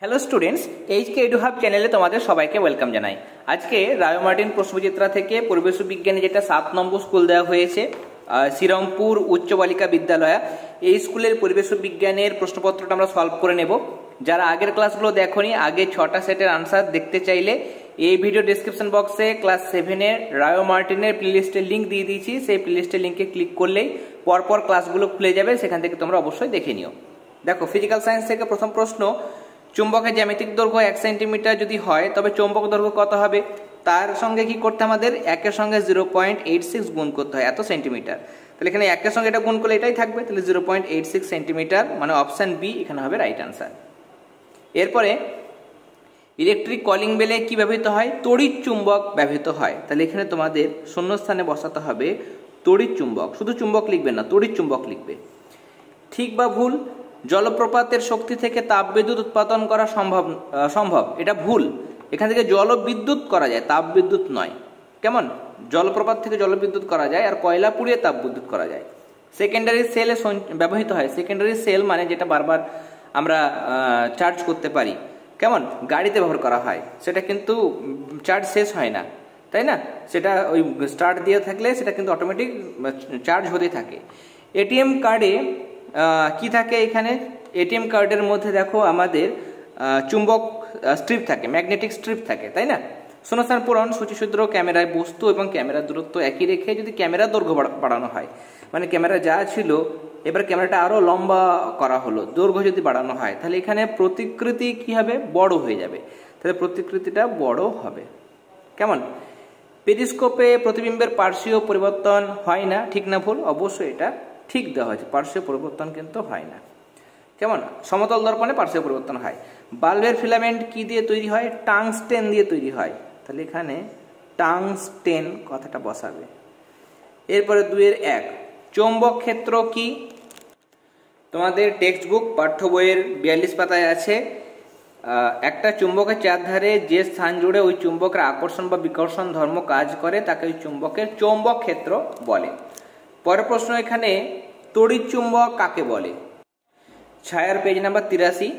Hello students, HK Edu Hub চ্যানেলে তোমাদের সবাইকে ওয়েলকাম জানাই। আজকে রায় মার্টিন প্রশ্নবিচিত্রা থেকে পরিবেশ বিজ্ঞানে যেটা 7 নম্বর স্কুল দেওয়া হয়েছে, শ্রীরামপুর উচ্চ বালিকা বিদ্যালয়, এই স্কুলের পরিবেশ বিজ্ঞানের প্রশ্নপত্রটা আমরা সলভ করে নেব। যারা আগের ক্লাসগুলো দেখোনি, আগে 6টা সেটের আনসার দেখতে চাইলে এই ভিডিও ডেসক্রিপশন বক্সে ক্লাস 7-এর রায় মার্টিনের প্লেলিস্টের লিঙ্ক দিয়ে দিয়েছি। সেই প্লেলিস্টের লিঙ্কে ক্লিক করলেই পরপর ক্লাসগুলো খুলে যাবে, সেখান থেকে তোমরা অবশ্যই দেখে নিও। দেখো, ফিজিক্যাল সায়েন্স থেকে প্রথম প্রশ্ন, চুম্বকের জ্যামিতিক দৈর্ঘ্য 1 সেন্টিমিটার যদি হয় তবে চৌম্বক দৈর্ঘ্য কত হবে? তার সঙ্গে কি করতে, আমাদের 1-এর সঙ্গে 0.86 গুণ করতে হয়, এত সেন্টিমিটার। তাহলে এখানে 1-এর সঙ্গে এটা গুণ করলে এটাই থাকবে, তাহলে 0.86 সেন্টিমিটার, মানে অপশান বি এখানে হবে রাইট আনসার। এরপরে ইলেকট্রিক কলিং বেলে কি ব্যবহৃত হয়? তড়িৎ চুম্বক ব্যবহৃত হয়। তাহলে এখানে তোমাদের শূন্যস্থানে বসাতে হবে তড়িৎ চুম্বক, শুধু চুম্বক লিখবে না, তড়িৎ চুম্বক লিখবে। ঠিক বা ভুল? জলপ্রপাতের শক্তি থেকে তাপবিদ্যুৎ উৎপাদন করা সম্ভব, এটা ভুল। এখান থেকে জলবিদ্যুৎ করা যায়, তাপবিদ্যুৎ নয়। কেমন? জলপ্রপাত থেকে জলবিদ্যুৎ করা যায়, আর কয়লা পুড়িয়ে তাপবিদ্যুৎ করা যায়। সেকেন্ডারি সেলে ব্যবহৃত হয়। সেকেন্ডারি সেল মানে যেটা বারবার আমরা চার্জ করতে পারি। কেমন? গাড়িতে ব্যবহার করা হয়, সেটা কিন্তু চার্জ শেষ হয় না, তাই না? সেটা ওই স্টার্ট দিয়ে থাকলে সেটা কিন্তু অটোমেটিক চার্জ হতে থাকে। এটিএম কার্ডে কি থাকে? এখানে এটিএম কার্ডের মধ্যে দেখো আমাদের চুম্বক স্ট্রিপ থাকে, ম্যাগনেটিক স্ট্রিপ থাকে, তাই না? শূন্যস্থান পূরণ, সূচিসূত্র ক্যামেরায় বস্তু এবং ক্যামেরার দূরত্ব একই রেখে যদি ক্যামেরার দৈর্ঘ্য বাড়ানো হয়, মানে ক্যামেরা যা ছিল এবার ক্যামেরাটা আরো লম্বা করা হলো, দৈর্ঘ্য যদি বাড়ানো হয়, তাহলে এখানে প্রতিকৃতি কি হবে? বড় হয়ে যাবে, তাহলে প্রতিকৃতিটা বড় হবে। কেমন? পেরিস্কোপে প্রতিবিম্বের পার্শ্বীয় পরিবর্তন হয় না, ঠিক না ভুল? অবশ্যই এটা ঠিক দেওয়া হয়েছে, পার্শ্বীয় পরিবর্তন কিন্তু হয় না। কেমন? সমতল দর্পণে পার্শ্বীয় পরিবর্তন হয়। বাল্বের ফিলামেন্ট কি দিয়ে তৈরি হয়? টাংস্টেন দিয়ে তৈরি হয়, তাহলে এখানে টাংস্টেন কথাটা বসাবে। এরপরে 2-1, চৌম্বক ক্ষেত্র কি? তোমাদের টেক্সট বুক পাঠ্য বইয়ের 42 পাতায় আছে। একটা চুম্বকের চারধারে যে স্থান জুড়ে ওই চুম্বকের আকর্ষণ বা বিকর্ষণ ধর্ম কাজ করে তাকে ওই চুম্বকের চৌম্বক ক্ষেত্র বলে। পরের প্রশ্ন, এখানে তড়িৎ চুম্বক কাকে বলে? ছায়ার পেজ নাম্বার 83,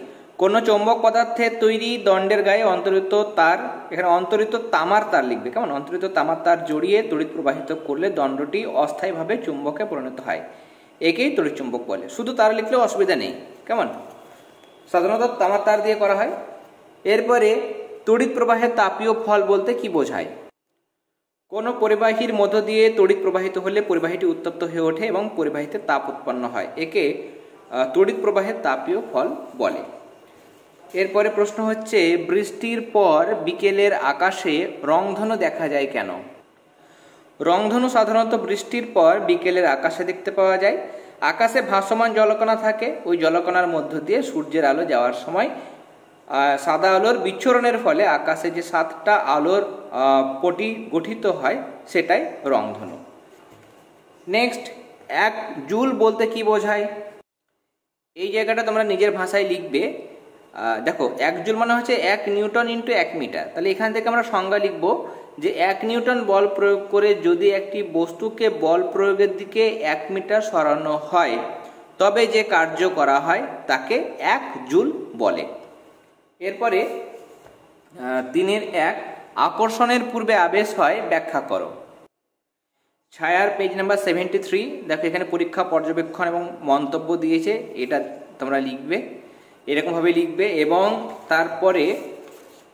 কোন চৌম্বক পদার্থের তৈরি দণ্ডের গায়ে অন্তরিত তার, এখানে অন্তরিত তামার তার লিখবে। কেমন? অন্তরিত তামার তার জড়িয়ে তড়িৎ প্রবাহিত করলে দণ্ডটি অস্থায়ীভাবে চুম্বকে পরিণত হয়, একেই তড়িৎ চুম্বক বলে। শুধু তার লিখলেও অসুবিধা নেই। কেমন? সাধারণত তামার তার দিয়ে করা হয়। এরপরে তড়িৎ প্রবাহের তাপীয় ফল বলতে কি বোঝায়? কোন পরিবাহীর মধ্য দিয়ে তড়িৎ প্রবাহিত হলে পরিবাহীটি উত্তপ্ত হয়ে ওঠে এবং পরিবাহীতে তাপ উৎপন্ন হয়, একে তড়িৎ প্রবাহের তাপীয় ফল বলে। এরপরে প্রশ্ন হচ্ছে, বৃষ্টির পর বিকেলের আকাশে রংধনু দেখা যায় কেন? রংধনু সাধারণত বৃষ্টির পর বিকেলের আকাশে দেখতে পাওয়া যায়। আকাশে ভাসমান জলকণা থাকে, ওই জলকণার মধ্য দিয়ে সূর্যের আলো যাওয়ার সময় সাদা আলোর বিচ্ছুরণের ফলে আকাশে যে 7টা আলোর পটি গঠিত হয়, সেটাই রংধনু। নেক্সট, 1 জুল বলতে কি বোঝায়? এই জায়গাটা তোমরা নিজের ভাষায় লিখবে। দেখো, 1 জুল মানে হচ্ছে 1 নিউটন ইন্টু 1 মিটার। তাহলে এখান থেকে আমরা সংজ্ঞা লিখব যে 1 নিউটন বল প্রয়োগ করে যদি একটি বস্তুকে বল প্রয়োগের দিকে 1 মিটার সরানো হয় তবে যে কার্য করা হয় তাকে 1 জুল বলে। এরপরে 3-1, আকর্ষণের পূর্বে আবেশ হয়, ব্যাখ্যা করো। ছায়ার পেজ নাম্বার 73, দেখো এখানে পরীক্ষা, পর্যবেক্ষণ এবং মন্তব্য দিয়েছে, এটা তোমরা লিখবে, এরকমভাবে লিখবে। এবং তারপরে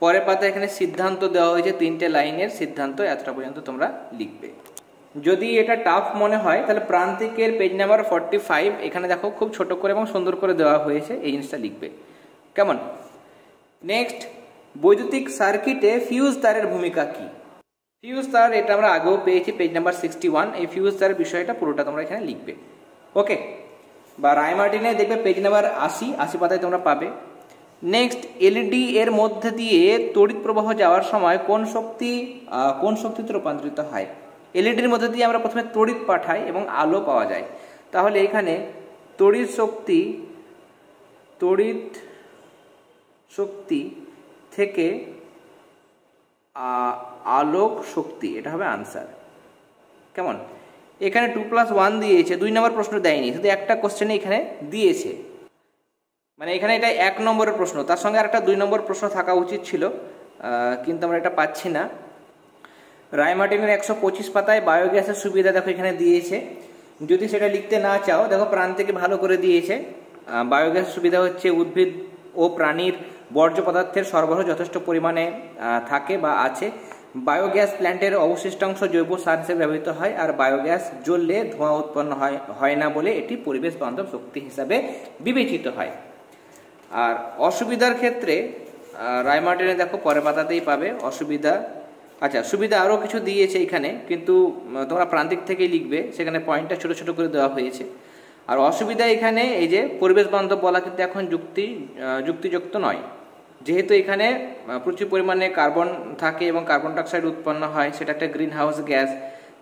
পরের পাতা এখানে সিদ্ধান্ত দেওয়া হয়েছে, 3টে লাইনের সিদ্ধান্ত, এতটা পর্যন্ত তোমরা লিখবে। যদি এটা টাফ মনে হয় তাহলে প্রান্তিকের পেজ নাম্বার 45, এখানে দেখো খুব ছোট করে এবং সুন্দর করে দেওয়া হয়েছে, এই জিনিসটা লিখবে। কেমন? নেক্সট, বৈদ্যুতিক সার্কিটে ফিউজ তারের ভূমিকা কি? ফিউজ তার, এটা আমরা আগেও পেয়েছি পেজ নাম্বার 61, এই ফিউজ তারের বিষয়টা পুরোটা তোমরা এখানে লিখবে। ওকে, বা রায় মার্টিনে দেখবে পেজ নাম্বার 80 পাতায় তোমরা পাবে। নেক্সট, এলইডি এর মধ্যে দিয়ে তড়িৎ প্রবাহ যাওয়ার সময় কোন শক্তিতে রূপান্তরিত হয়? এলইডির মধ্যে দিয়ে আমরা প্রথমে তড়িৎ পাঠাই এবং আলো পাওয়া যায়, তাহলে এখানে তড়িৎ শক্তি থেকে আলোক শক্তি, এটা হবে আনসার। কেমন? এখানে 2+1 দিয়েছে, 2 নম্বর প্রশ্ন দেয়নি, শুধু একটা কোশ্চেনে এখানে দিয়েছে, মানে এখানে এটা 1 নম্বরের প্রশ্ন, তার সঙ্গে আর একটা 2 নম্বর প্রশ্ন থাকা উচিত ছিল, কিন্তু আমরা এটা পাচ্ছি না। রায় মার্টিনের 125 পাতায় বায়োগ্যাসের সুবিধা দেখো এখানে দিয়েছে। যদি সেটা লিখতে না চাও, দেখো প্রাণ থেকে ভালো করে দিয়েছে। বায়োগ্যাসের সুবিধা হচ্ছে উদ্ভিদ ও প্রাণীর বর্জ্য পদার্থের সরবরাহ যথেষ্ট পরিমাণে থাকে বা আছে। বায়োগ্যাস প্ল্যান্টের অবশিষ্টাংশ জৈব সার হিসেবে ব্যবহৃত হয়, আর বায়োগ্যাস জ্বললে ধোঁয়া উৎপন্ন হয় না বলে এটি পরিবেশ বান্ধব শক্তি হিসাবে বিবেচিত হয়। আর অসুবিধার ক্ষেত্রে রায় মার্টিনে দেখো পরের পাতাতেই পাবে অসুবিধা। আচ্ছা, সুবিধা আরও কিছু দিয়েছে এখানে, কিন্তু তোমরা প্রান্তিক থেকেই লিখবে, সেখানে পয়েন্টটা ছোট ছোট করে দেওয়া হয়েছে। আর অসুবিধা এখানে এই যে পরিবেশ বান্ধব বলা কিন্তু এখন যুক্তিযুক্ত নয়, যেহেতু এখানে প্রচুর পরিমাণে কার্বন থাকে এবং কার্বন ডাইঅক্সাইড উৎপন্ন হয়, সেটা একটা গ্রিন হাউস গ্যাস,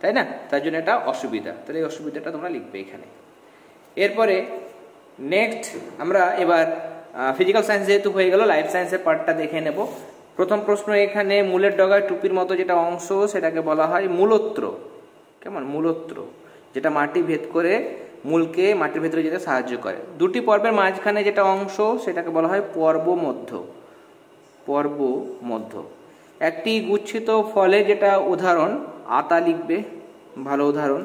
তাই না? তার জন্য এটা অসুবিধা, তাহলে এই অসুবিধাটা তোমরা লিখবে এখানে। এরপরে নেক্সট আমরা এবার ফিজিক্যাল সায়েন্স যেহেতু হয়ে গেল, লাইফ সায়েন্সের পার্টটা দেখে নেব। প্রথম প্রশ্ন এখানে মূলের ডগায় টুপির মতো যেটা অংশ সেটাকে বলা হয় মূলত্র। কেমন? মূলত্র, যেটা মাটি ভেদ করে মূলকে মাটির ভেতরে যেতে সাহায্য করে। দুটি পর্বের মাঝখানে যেটা অংশ সেটাকে বলা হয় পর্বমধ্য। পর্বমধ্য একটি গুচ্ছিত ফলে যেটা উদাহরণ, আতা লিখবে, ভালো উদাহরণ।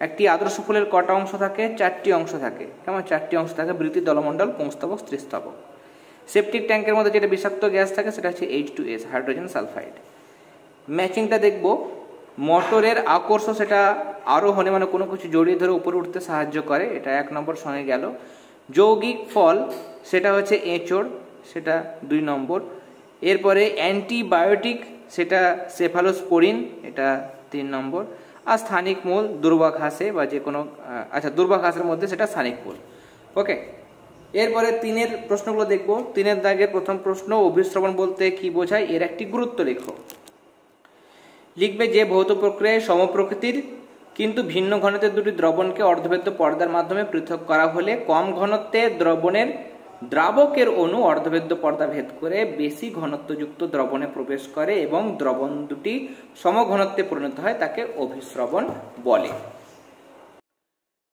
একটি আদর্শ ফুলের কটা অংশ থাকে? 4টি অংশ থাকে। কেমন? 4টি অংশ থাকে, বৃতি, দলমণ্ডল, পুংস্তবক, স্ত্রীস্তবক। সেপটিক ট্যাঙ্কের মধ্যে যেটা বিষাক্ত গ্যাস থাকে সেটা হচ্ছে H2S, হাইড্রোজেন সালফাইড। ম্যাচিংটা দেখব। মোটরের আকর্ষণ সেটা আরোহণে, মানে কোনো কিছু জড়িয়ে ধরে উপরে উঠতে সাহায্য করে, এটা 1 নম্বর সঙ্গে গেল। যৌগিক ফল সেটা হচ্ছে এঁচড়, সেটা 2 নম্বর। এরপরে অ্যান্টিবায়োটিক সেটা সেফালোস্পোরিন, এটা 3 নম্বর। আর স্থানিক মূল দুর্বা ঘাসে বা যে কোনো, আচ্ছা দুর্বা ঘাসের মধ্যে সেটা স্থানিক মূল। ওকে, এরপরে 3-এর প্রশ্নগুলো দেখব। 3-এর দাগের প্রথম প্রশ্ন, অভিস্রবণ বলতে কি বোঝায়, এর একটি গুরুত্ব লেখো। লিখবে যে ভৌত প্রক্রিয়ায় সমপ্রকৃতির কিন্তু ভিন্ন ঘনত্বের দুটি দ্রবণকে অর্ধভেদ্য পর্দার মাধ্যমে পৃথক করা হলে কম ঘনত্বের দ্রাবকের অণু অর্ধভেদ্য পর্দা ভেদ করে বেশি ঘনত্বযুক্ত দ্রবণে প্রবেশ করে এবং দ্রবণ দুটি সমঘনত্বে পরিণত হয়, তাকে অভিস্রবণ বলে।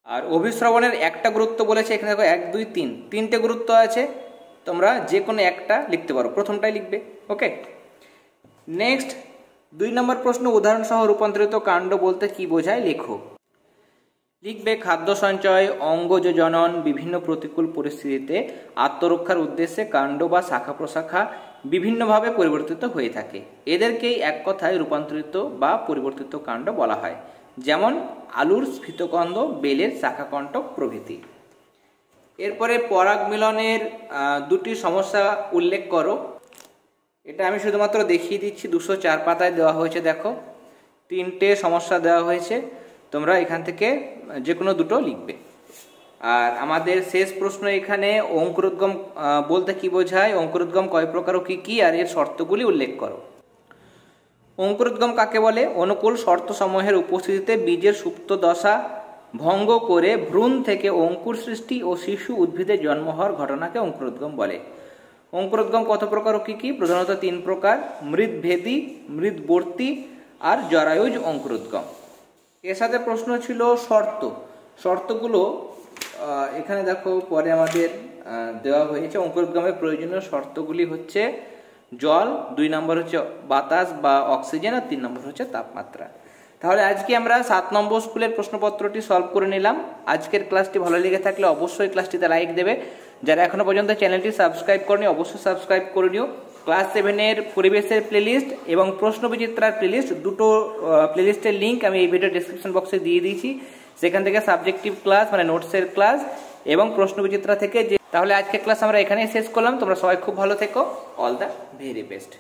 আর অভিস্রবণের একটা গুরুত্ব বলেছে এখানে দেখো, 1, 2, 3, 3টে গুরুত্ব আছে, তোমরা যে কোনো একটা লিখতে পারো, প্রথমটাই লিখবে। ওকে, নেক্সট 2 নম্বর প্রশ্ন, উদাহরণ সহ রূপান্তরিত কাণ্ড বলতে কি বোঝায় লেখো। লিখবে খাদ্য সঞ্চয়, অঙ্গজ জনন, বিভিন্ন প্রতিকূল পরিস্থিতিতে আত্মরক্ষার উদ্দেশ্যে কাণ্ড বা শাখা প্রশাখা বিভিন্নভাবে পরিবর্তিত হয়ে থাকে, এদেরকেই এক কথায় রূপান্তরিত বা পরিবর্তিত কাণ্ড বলা হয়, যেমন আলুর স্ফীতকন্দ, বেলের শাখাকণ্টক প্রভৃতি। এরপরে পরাগ মিলনের 2টি সমস্যা উল্লেখ করো। এটা আমি শুধুমাত্র দেখিয়ে দিচ্ছি, 204 পাতায় দেওয়া হয়েছে, দেখো 3টে সমস্যা দেওয়া হয়েছে, তোমরা এখান থেকে যে কোনো দুটো লিখবে। আর আমাদের শেষ প্রশ্ন এখানে, অঙ্কুরোদ্গম বলতে কি বোঝায়, অঙ্কুরোদ্গম কয় প্রকার ও কি কি, আর এর শর্তগুলি উল্লেখ করো। অঙ্কুরোদ্গম কাকে বলে? অনুকূল শর্ত সমূহের উপস্থিতিতে বীজের সুপ্ত দশা ভঙ্গ করে ভ্রূণ থেকে অঙ্কুর সৃষ্টি ও শিশু উদ্ভিদের জন্ম হওয়ার ঘটনাকে অঙ্কুরোদ্গম বলে। অঙ্কুরোদ্গম কত প্রকার ও কি কি? প্রধানত 3 প্রকার, মৃৎভেদী, মৃৎবর্তী আর জরায়ুজ অঙ্কুরোদ্গম। এর সাথে প্রশ্ন ছিল শর্ত। শর্তগুলো এখানে দেখো পরে আমাদের দেওয়া হয়েছে। অঙ্কুরোদ্গমের প্রয়োজনীয় শর্তগুলি হচ্ছে জল, 2 নম্বর হচ্ছে বাতাস বা অক্সিজেন, আর 3 নম্বর হচ্ছে তাপমাত্রা। তাহলে আজকে আমরা 7 নম্বর স্কুলের প্রশ্নপত্রটি সলভ করে নিলাম। আজকের ক্লাসটি ভালো লেগে থাকলে অবশ্যই ক্লাসটিতে লাইক দেবে। যারা এখনো পর্যন্ত চ্যানেলটি সাবস্ক্রাইব করনি অবশ্যই সাবস্ক্রাইব করে নিও। ক্লাস 7-এর পরিবেশের প্লেলিস্ট এবং প্রশ্ন বিচিত্রার প্লেলিস্ট, দুটো প্লেলিস্টের লিঙ্ক আমি এই ভিডিও ডেসক্রিপশন বক্সে দিয়ে দিয়েছি। সেখান থেকে সাবজেক্টিভ ক্লাস মানে নোটসের ক্লাস এবং প্রশ্ন বিচিত্রা থেকে তাহলে আজকের ক্লাস আমরা এখানেই শেষ করলাম। তোমরা সবাই খুব ভালো থেকো। All the very best.